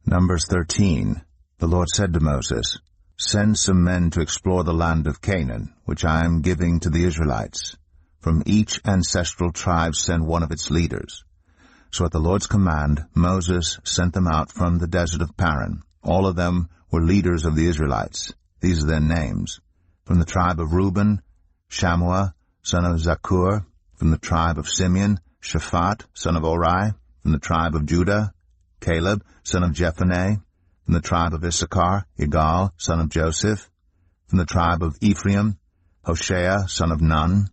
Numbers 13. The Lord said to Moses, "Send some men to explore the land of Canaan, which I am giving to the Israelites. From each ancestral tribe send one of its leaders." So at the Lord's command, Moses sent them out from the desert of Paran. All of them were leaders of the Israelites. These are their names. From the tribe of Reuben, Shammua, son of Zakur. From the tribe of Simeon, Shaphat, son of Ori. From the tribe of Judah, Kalèb, son of Jephunneh. From the tribe of Issachar, Igal, son of Joseph. From the tribe of Ephraim, Hoshea, son of Nun.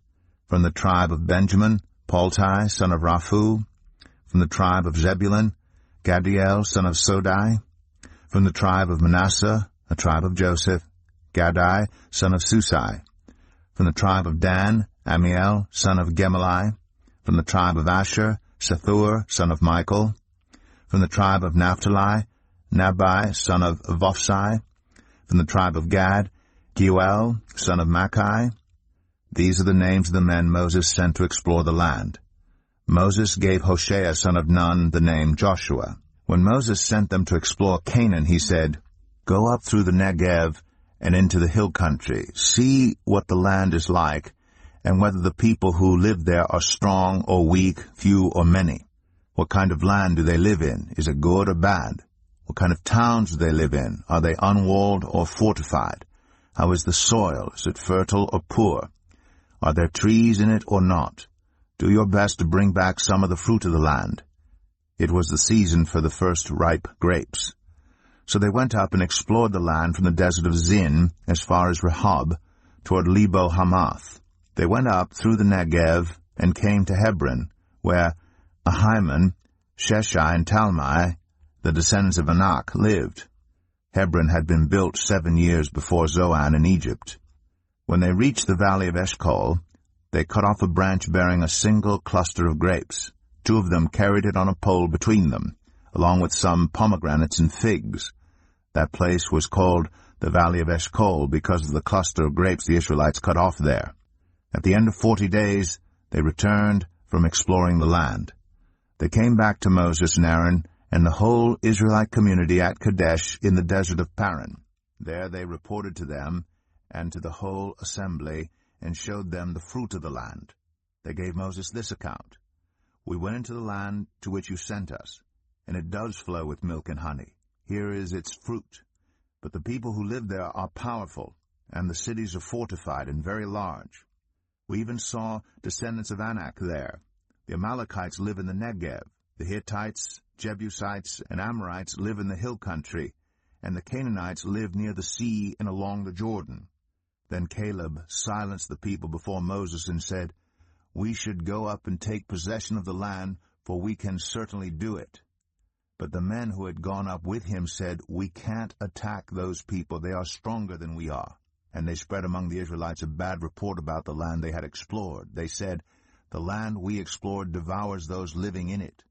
From the tribe of Benjamin, Paltai, son of Raphu. From the tribe of Zebulun, Gadiel, son of Sodai. From the tribe of Manasseh, a tribe of Joseph, Gadai, son of Susai. From the tribe of Dan, Amiel, son of Gemalli. From the tribe of Asher, Sethur, son of Michael. From the tribe of Naphtali, Nabai, son of Vophsi. From the tribe of Gad, Geuel, son of Machi. These are the names of the men Moses sent to explore the land. Moses gave Hoshea, son of Nun, the name Joshua. When Moses sent them to explore Canaan, he said, "Go up through the Negev and into the hill country. See what the land is like, and whether the people who live there are strong or weak, few or many. What kind of land do they live in? Is it good or bad? What kind of towns do they live in? Are they unwalled or fortified? How is the soil? Is it fertile or poor? Are there trees in it or not? Do your best to bring back some of the fruit of the land." It was the season for the first ripe grapes. So they went up and explored the land from the desert of Zin as far as Rehob, toward Lebo Hamath. They went up through the Negev and came to Hebron, where Ahiman, Sheshai, and Talmai, the descendants of Anak, lived. Hebron had been built 7 years before Zoan in Egypt. When they reached the valley of Eshcol, they cut off a branch bearing a single cluster of grapes. 2 of them carried it on a pole between them, along with some pomegranates and figs. That place was called the Valley of Eshcol because of the cluster of grapes the Israelites cut off there. At the end of 40 days, they returned from exploring the land. They came back to Moses and Aaron and the whole Israelite community at Kadesh in the desert of Paran. There they reported to them and to the whole assembly and showed them the fruit of the land. They gave Moses this account: "We went into the land to which you sent us, and it does flow with milk and honey. Here is its fruit. But the people who live there are powerful, and the cities are fortified and very large. We even saw descendants of Anak there. The Amalekites live in the Negev. The Hittites, Jebusites, and Amorites live in the hill country, and the Canaanites live near the sea and along the Jordan." Then Kalèb silenced the people before Moses and said, "We should go up and take possession of the land, for we can certainly do it." But the men who had gone up with him said, "We can't attack those people. They are stronger than we are." And they spread among the Israelites a bad report about the land they had explored. They said, "The land we explored devours those living in it.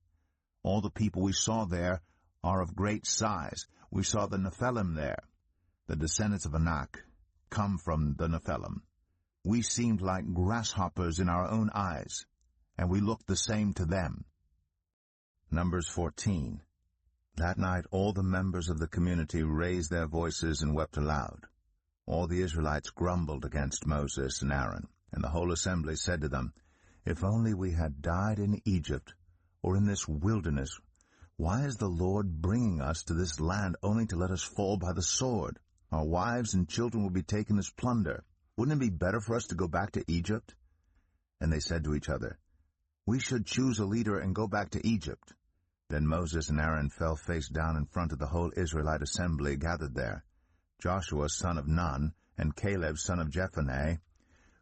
All the people we saw there are of great size. We saw the Nephilim there. The descendants of Anak come from the Nephilim. We seemed like grasshoppers in our own eyes, and we looked the same to them." Numbers 14. That night all the members of the community raised their voices and wept aloud. All the Israelites grumbled against Moses and Aaron, and the whole assembly said to them, "If only we had died in Egypt or in this wilderness. Why is the Lord bringing us to this land only to let us fall by the sword? Our wives and children will be taken as plunder. Wouldn't it be better for us to go back to Egypt?" And they said to each other, "We should choose a leader and go back to Egypt." Then Moses and Aaron fell face down in front of the whole Israelite assembly gathered there. Joshua son of Nun and Kalèb son of Jephunneh,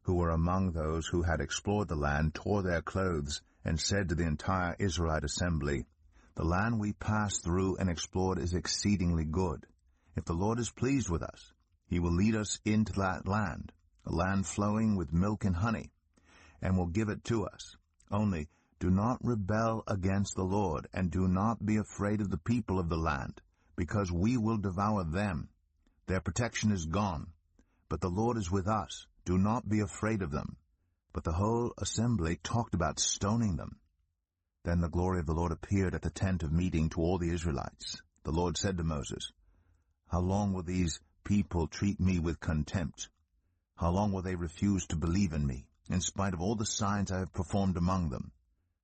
who were among those who had explored the land, tore their clothes and said to the entire Israelite assembly, "The land we passed through and explored is exceedingly good. If the Lord is pleased with us, he will lead us into that land, a land flowing with milk and honey, and will give it to us. Only do not rebel against the Lord, and do not be afraid of the people of the land, because we will devour them. Their protection is gone, but the Lord is with us. Do not be afraid of them." But the whole assembly talked about stoning them. Then the glory of the Lord appeared at the tent of meeting to all the Israelites. The Lord said to Moses, "How long will these people treat me with contempt? How long will they refuse to believe in me, in spite of all the signs I have performed among them?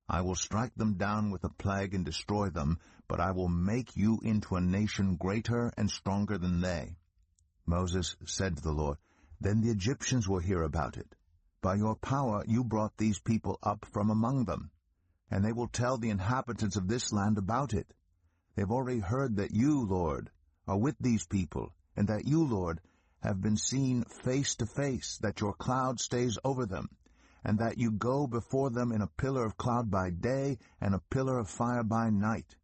I will strike them down with a plague and destroy them, but I will make you into a nation greater and stronger than they." Moses said to the Lord, "Then the Egyptians will hear about it. By your power you brought these people up from among them, and they will tell the inhabitants of this land about it. They've already heard that you, Lord, are with these people, and that you, Lord, have been seen face to face, that your cloud stays over them, and that you go before them in a pillar of cloud by day and a pillar of fire by night.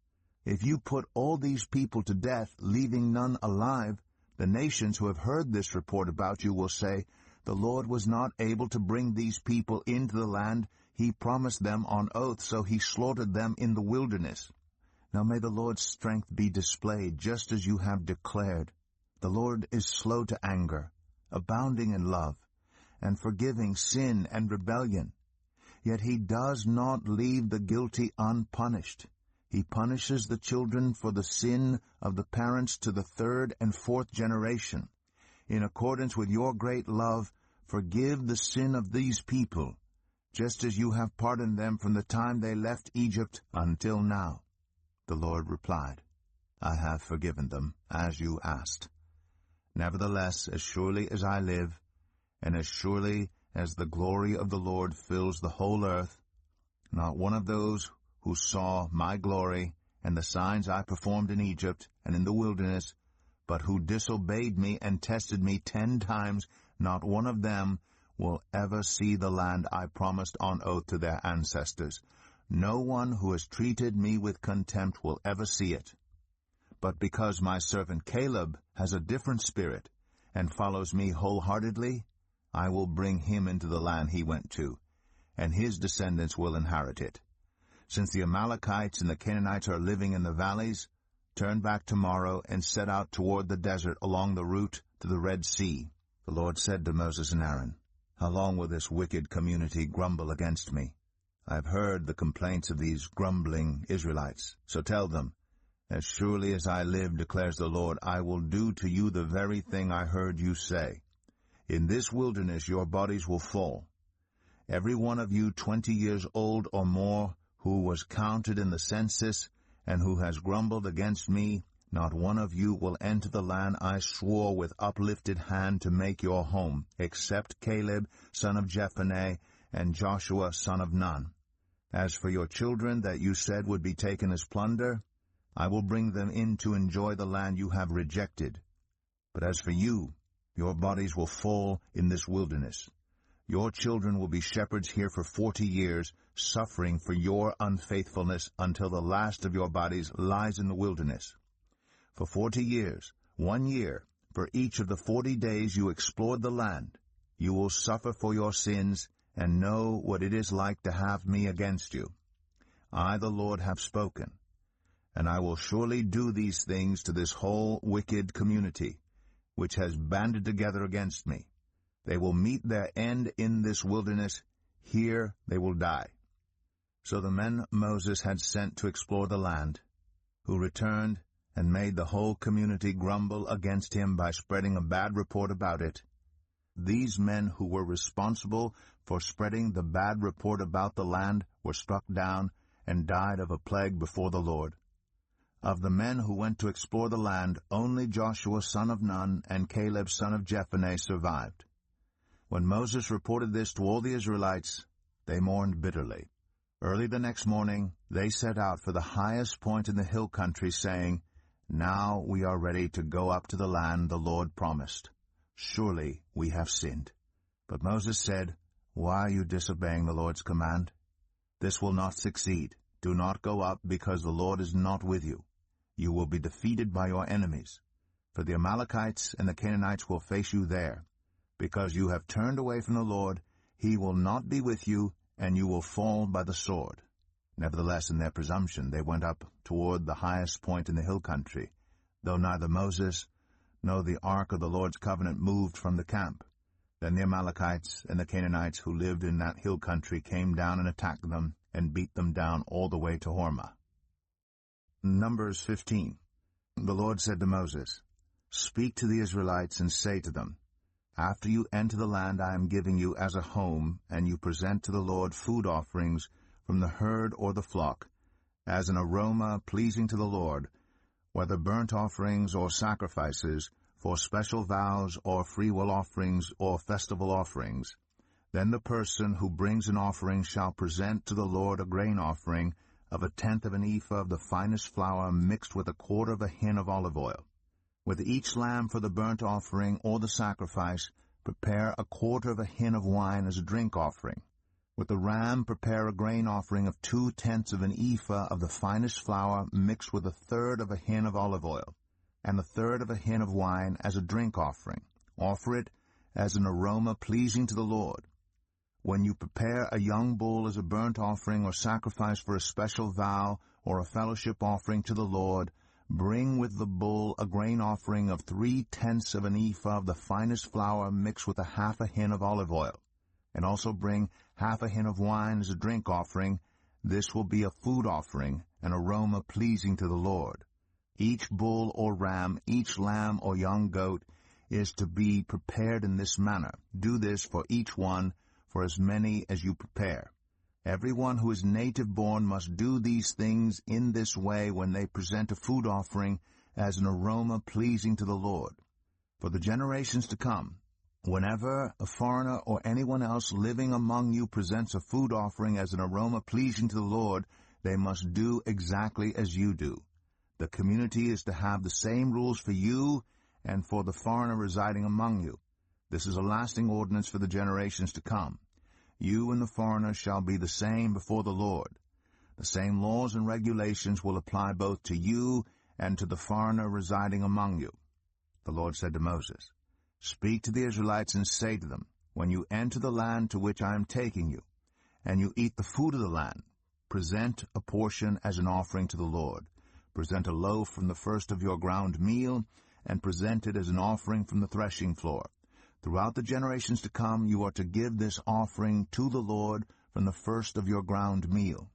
If you put all these people to death, leaving none alive, the nations who have heard this report about you will say, 'The Lord was not able to bring these people into the land he promised them on oath, so he slaughtered them in the wilderness.' Now may the Lord's strength be displayed, just as you have declared. The Lord is slow to anger, abounding in love, and forgiving sin and rebellion. Yet he does not leave the guilty unpunished. He punishes the children for the sin of the parents to the third and fourth generation. In accordance with your great love, forgive the sin of these people, just as you have pardoned them from the time they left Egypt until now." The Lord replied, "I have forgiven them, as you asked. Nevertheless, as surely as I live, and as surely as the glory of the Lord fills the whole earth, not one of those who saw my glory and the signs I performed in Egypt and in the wilderness, but who disobeyed me and tested me 10 times, not one of them will ever see the land I promised on oath to their ancestors. No one who has treated me with contempt will ever see it. But because my servant Kalèb has a different spirit and follows me wholeheartedly, I will bring him into the land he went to, and his descendants will inherit it. Since the Amalekites and the Canaanites are living in the valleys, turn back tomorrow and set out toward the desert along the route to the Red Sea." The Lord said to Moses and Aaron, "How long will this wicked community grumble against me? I have heard the complaints of these grumbling Israelites. So tell them, 'As surely as I live, declares the Lord, I will do to you the very thing I heard you say. In this wilderness your bodies will fall. Every one of you 20 years old or more who was counted in the census and who has grumbled against me, not one of you will enter the land I swore with uplifted hand to make your home, except Kalèb, son of Jephunneh, and Joshua, son of Nun. As for your children that you said would be taken as plunder, I will bring them in to enjoy the land you have rejected. But as for you, your bodies will fall in this wilderness. Your children will be shepherds here for 40 years, suffering for your unfaithfulness until the last of your bodies lies in the wilderness. For 40 years, 1 year, for each of the 40 days you explored the land, you will suffer for your sins and know what it is like to have me against you. I, the Lord, have spoken, and I will surely do these things to this whole wicked community, which has banded together against me. They will meet their end in this wilderness. Here they will die." So the men Moses had sent to explore the land, who returned and made the whole community grumble against him by spreading a bad report about it. These men who were responsible for spreading the bad report about the land were struck down and died of a plague before the Lord. Of the men who went to explore the land, only Joshua son of Nun and Kalèb son of Jephunneh survived. When Moses reported this to all the Israelites, they mourned bitterly. Early the next morning, they set out for the highest point in the hill country, saying, "Now we are ready to go up to the land the Lord promised. Surely we have sinned." But Moses said, "Why are you disobeying the Lord's command? This will not succeed. Do not go up, because the Lord is not with you. You will be defeated by your enemies. For the Amalekites and the Canaanites will face you there. Because you have turned away from the Lord, he will not be with you, and you will fall by the sword." Nevertheless, in their presumption, they went up toward the highest point in the hill country, though neither Moses nor the ark of the Lord's covenant moved from the camp. Then the Amalekites and the Canaanites who lived in that hill country came down and attacked them, and beat them down all the way to Hormah. Numbers 15. The Lord said to Moses, "Speak to the Israelites and say to them, after you enter the land I am giving you as a home, and you present to the Lord food offerings from the herd or the flock, as an aroma pleasing to the Lord, whether burnt offerings or sacrifices, for special vows or freewill offerings or festival offerings, then the person who brings an offering shall present to the Lord a grain offering of 1/10 of an ephah of the finest flour mixed with 1/4 of a hin of olive oil. With each lamb for the burnt offering or the sacrifice, prepare 1/4 of a hin of wine as a drink offering. With the ram, prepare a grain offering of 2/10 of an ephah of the finest flour mixed with 1/3 of a hin of olive oil, and 1/3 of a hin of wine as a drink offering. Offer it as an aroma pleasing to the Lord. When you prepare a young bull as a burnt offering or sacrifice for a special vow or a fellowship offering to the Lord, bring with the bull a grain offering of 3/10 of an ephah of the finest flour mixed with 1/2 a hin of olive oil, and also bring 1/2 a hin of wine as a drink offering. This will be a food offering, an aroma pleasing to the Lord. Each bull or ram, each lamb or young goat is to be prepared in this manner. Do this for each one, for as many as you prepare. Everyone who is native-born must do these things in this way when they present a food offering as an aroma pleasing to the Lord. For the generations to come, whenever a foreigner or anyone else living among you presents a food offering as an aroma pleasing to the Lord, they must do exactly as you do. The community is to have the same rules for you and for the foreigner residing among you. This is a lasting ordinance for the generations to come. You and the foreigner shall be the same before the Lord. The same laws and regulations will apply both to you and to the foreigner residing among you. The Lord said to Moses, "Speak to the Israelites and say to them, when you enter the land to which I am taking you, and you eat the food of the land, present a portion as an offering to the Lord. Present a loaf from the first of your ground meal, and present it as an offering from the threshing floor. Throughout the generations to come, you are to give this offering to the Lord from the first of your ground meal."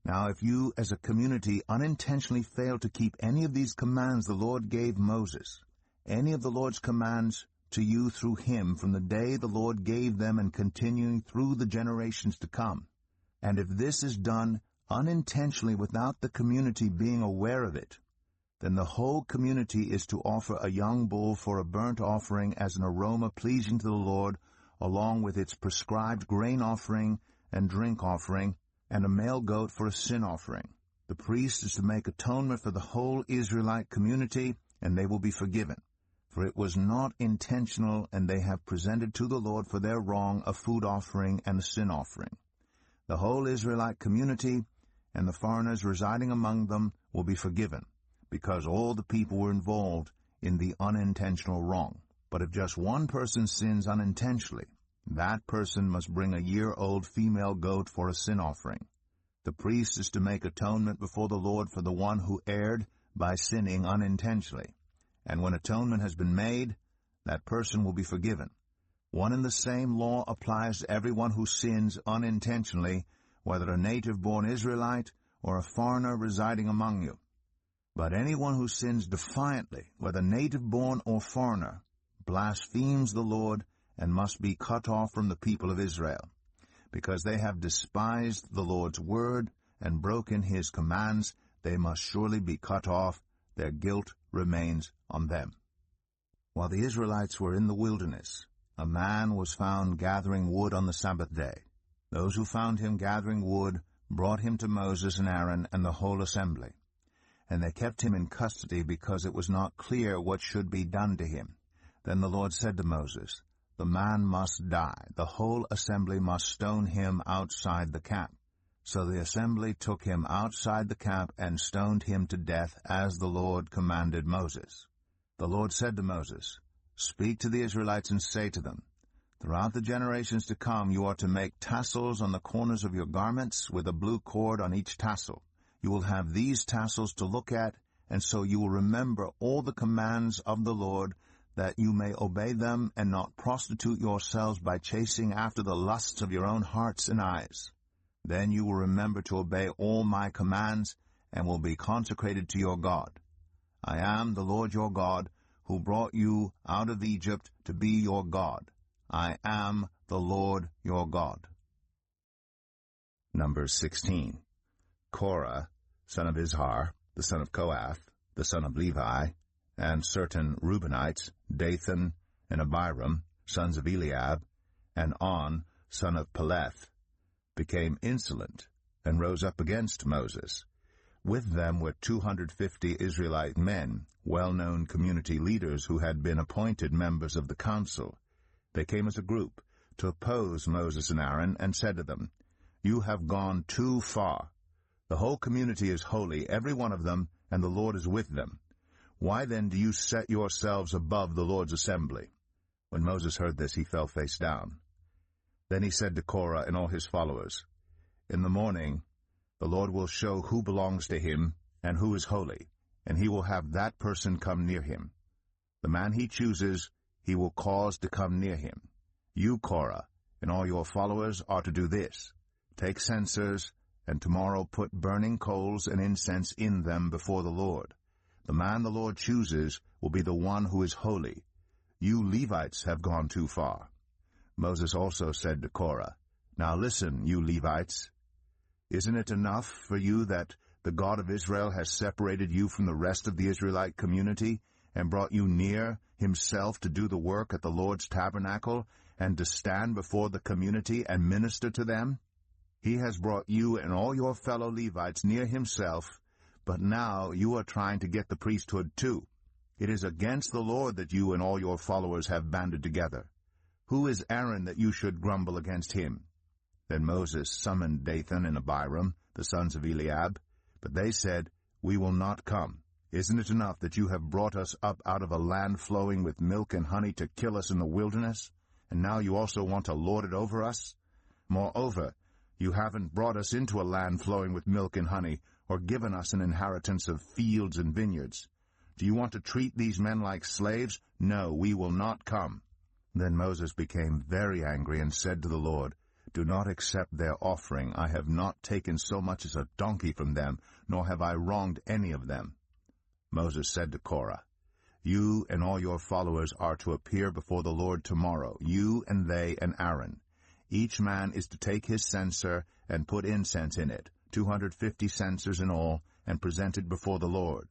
Now, if you as a community unintentionally fail to keep any of these commands the Lord gave Moses, any of the Lord's commands to you through him from the day the Lord gave them and continuing through the generations to come, and if this is done unintentionally without the community being aware of it, then the whole community is to offer a young bull for a burnt offering as an aroma pleasing to the Lord, along with its prescribed grain offering and drink offering, and a male goat for a sin offering. The priest is to make atonement for the whole Israelite community, and they will be forgiven. For it was not intentional, and they have presented to the Lord for their wrong a food offering and a sin offering. The whole Israelite community and the foreigners residing among them will be forgiven, because all the people were involved in the unintentional wrong. But if just one person sins unintentionally, that person must bring a year-old female goat for a sin offering. The priest is to make atonement before the Lord for the one who erred by sinning unintentionally. And when atonement has been made, that person will be forgiven. One and the same law applies to everyone who sins unintentionally, whether a native-born Israelite or a foreigner residing among you. But anyone who sins defiantly, whether native-born or foreigner, blasphemes the Lord and must be cut off from the people of Israel. Because they have despised the Lord's word and broken his commands, they must surely be cut off. Their guilt remains on them. While the Israelites were in the wilderness, a man was found gathering wood on the Sabbath day. Those who found him gathering wood brought him to Moses and Aaron and the whole assembly. And they kept him in custody because it was not clear what should be done to him. Then the Lord said to Moses, "The man must die. The whole assembly must stone him outside the camp." So the assembly took him outside the camp and stoned him to death as the Lord commanded Moses. The Lord said to Moses, "Speak to the Israelites and say to them, throughout the generations to come you are to make tassels on the corners of your garments with a blue cord on each tassel. You will have these tassels to look at, and so you will remember all the commands of the Lord, that you may obey them and not prostitute yourselves by chasing after the lusts of your own hearts and eyes. Then you will remember to obey all my commands and will be consecrated to your God. I am the Lord your God, who brought you out of Egypt to be your God. I am the Lord your God. Numbers 16. Korah, son of Izhar, the son of Kohath, the son of Levi, and certain Reubenites, Dathan and Abiram, sons of Eliab, and On, son of Peleth, became insolent and rose up against Moses. With them were 250 Israelite men, well-known community leaders who had been appointed members of the council. They came as a group to oppose Moses and Aaron and said to them, "You have gone too far. The whole community is holy, every one of them, and the Lord is with them. Why then do you set yourselves above the Lord's assembly?" When Moses heard this, he fell face down. Then he said to Korah and all his followers, "In the morning the Lord will show who belongs to him and who is holy, and he will have that person come near him. The man he chooses he will cause to come near him. You, Korah, and all your followers are to do this. Take censers, and tomorrow put burning coals and incense in them before the Lord. The man the Lord chooses will be the one who is holy. You Levites have gone too far." Moses also said to Korah, "Now listen, you Levites. Isn't it enough for you that the God of Israel has separated you from the rest of the Israelite community and brought you near himself to do the work at the Lord's tabernacle and to stand before the community and minister to them? He has brought you and all your fellow Levites near himself, but now you are trying to get the priesthood too. It is against the Lord that you and all your followers have banded together. Who is Aaron that you should grumble against him?" Then Moses summoned Dathan and Abiram, the sons of Eliab, but they said, "We will not come. Isn't it enough that you have brought us up out of a land flowing with milk and honey to kill us in the wilderness, and now you also want to lord it over us? Moreover, you haven't brought us into a land flowing with milk and honey, or given us an inheritance of fields and vineyards. Do you want to treat these men like slaves? No, we will not come." Then Moses became very angry and said to the Lord, "Do not accept their offering. I have not taken so much as a donkey from them, nor have I wronged any of them." Moses said to Korah, "You and all your followers are to appear before the Lord tomorrow, you and they and Aaron. Each man is to take his censer and put incense in it, 250 censers in all, and present it before the Lord.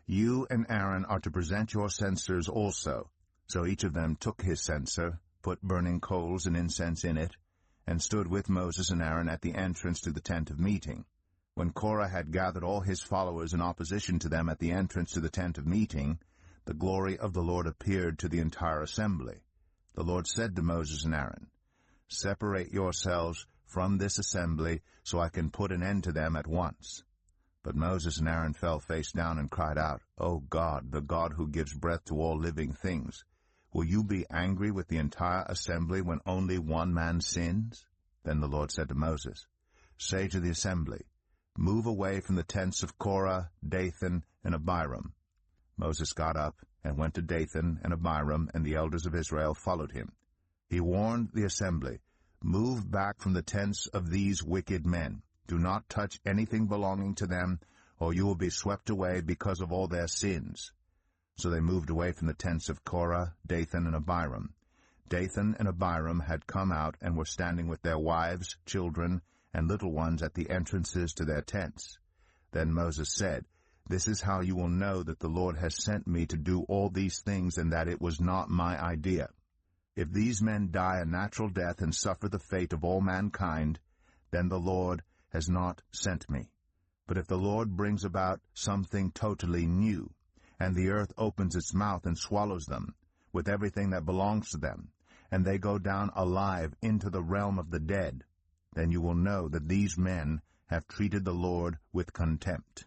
You and Aaron are to present your censers also." So each of them took his censer, put burning coals and incense in it, and stood with Moses and Aaron at the entrance to the tent of meeting. When Korah had gathered all his followers in opposition to them at the entrance to the tent of meeting, the glory of the Lord appeared to the entire assembly. The Lord said to Moses and Aaron, "Separate yourselves from this assembly, so I can put an end to them at once." But Moses and Aaron fell face down and cried out, "O God, the God who gives breath to all living things, will you be angry with the entire assembly when only one man sins?" Then the Lord said to Moses, "Say to the assembly, move away from the tents of Korah, Dathan, and Abiram." Moses got up and went to Dathan, and Abiram and the elders of Israel followed him. He warned the assembly, "Move back from the tents of these wicked men. Do not touch anything belonging to them, or you will be swept away because of all their sins." So they moved away from the tents of Korah, Dathan, and Abiram. Dathan and Abiram had come out and were standing with their wives, children, and little ones at the entrances to their tents. Then Moses said, "This is how you will know that the Lord has sent me to do all these things and that it was not my idea. If these men die a natural death and suffer the fate of all mankind, then the Lord has not sent me. But if the Lord brings about something totally new, and the earth opens its mouth and swallows them, with everything that belongs to them, and they go down alive into the realm of the dead, then you will know that these men have treated the Lord with contempt."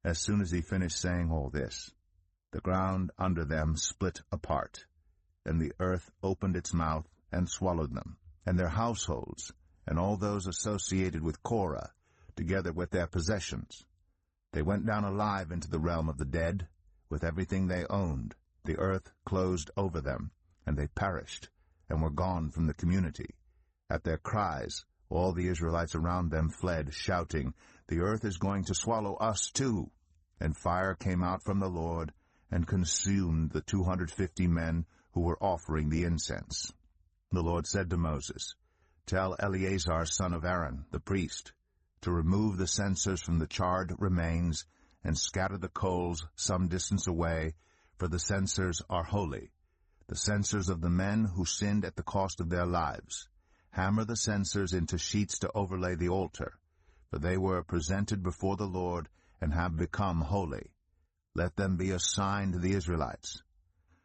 As soon as he finished saying all this, the ground under them split apart, and the earth opened its mouth and swallowed them, and their households, and all those associated with Korah, together with their possessions. They went down alive into the realm of the dead, with everything they owned. The earth closed over them, and they perished, and were gone from the community. At their cries, all the Israelites around them fled, shouting, "The earth is going to swallow us too." And fire came out from the Lord, and consumed the 250 men who were offering the incense. The Lord said to Moses, "Tell Eleazar son of Aaron, the priest, to remove the censers from the charred remains and scatter the coals some distance away, for the censers are holy, the censers of the men who sinned at the cost of their lives. Hammer the censers into sheets to overlay the altar, for they were presented before the Lord and have become holy. Let them be a sign to the Israelites."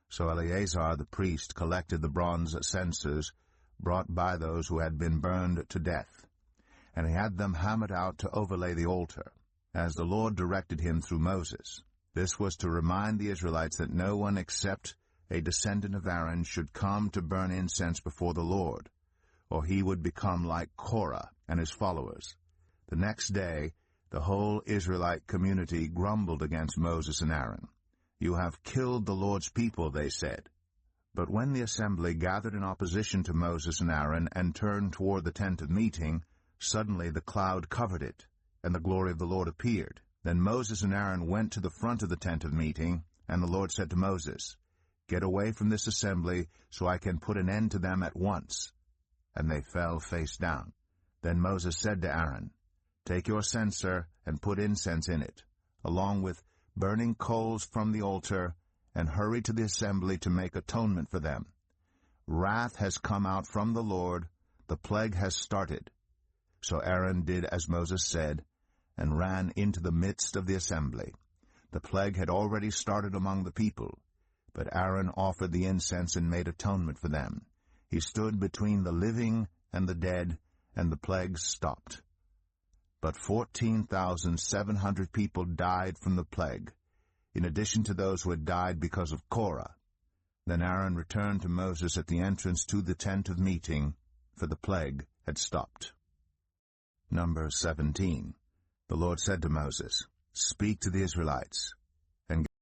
So Eleazar the priest collected the bronze censers brought by those who had been burned to death, and he had them hammered out to overlay the altar, as the Lord directed him through Moses. This was to remind the Israelites that no one except a descendant of Aaron should come to burn incense before the Lord, or he would become like Korah and his followers. The next day, the whole Israelite community grumbled against Moses and Aaron. "You have killed the Lord's people," they said. But when the assembly gathered in opposition to Moses and Aaron and turned toward the tent of meeting, suddenly the cloud covered it, and the glory of the Lord appeared. Then Moses and Aaron went to the front of the tent of meeting, and the Lord said to Moses, "Get away from this assembly, so I can put an end to them at once." And they fell face down. Then Moses said to Aaron, "Take your censer and put incense in it, along with burning coals from the altar, and hurry to the assembly to make atonement for them. Wrath has come out from the Lord, the plague has started." So Aaron did as Moses said, and ran into the midst of the assembly. The plague had already started among the people, but Aaron offered the incense and made atonement for them. He stood between the living and the dead, and the plague stopped. But 14,700 people died from the plague, in addition to those who had died because of Korah. Then Aaron returned to Moses at the entrance to the tent of meeting, for the plague had stopped. Number 17. The Lord said to Moses, "Speak to the Israelites.